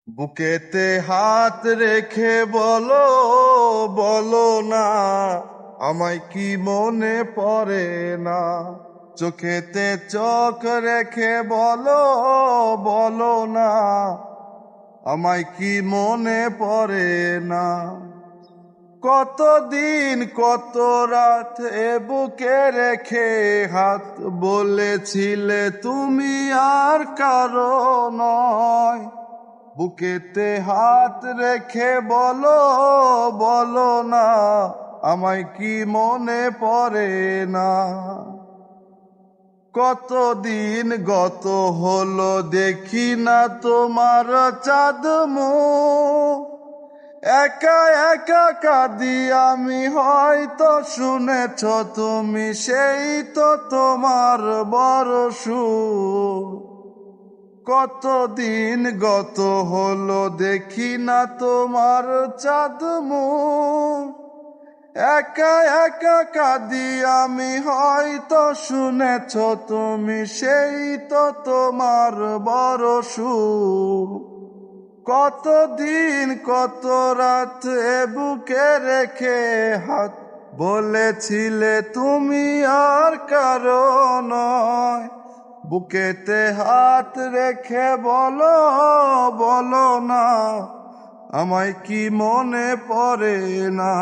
বুকেতে হাত রেখে বলো, বলো না আমায় কি মনে পড়ে না। চোখেতে চোখ রেখে বলো, বলো না আমায় কি মনে পড়ে না। কতদিন কত রাত এ বুকে রেখে হাত বলেছিলে তুমি আর কারো নয়। বুকেতে হাত রেখে বলো, বলো না আমায় কি মনে পড়ে না। কতদিন গত হলো দেখি না তোমার চাঁদ মুখ। একা একা কাঁদি আমি, হয়তো শুনেছ তুমি, সেই তো তোমার বড় সুখ। কতদিন গত হলো দেখি না তোমার চাঁদ মুখ। একা একা কাঁদি আমি, হয়তো শুনেছ তুমি, সেই তো তোমার বড় সুখ। কতদিন কত রাত এ বুকে রেখে হাত বলেছিলে তুমি আর কারো নয়। বুকেতে হাত রেখে বলো, বলো না আমায় কি মনে পড়ে না।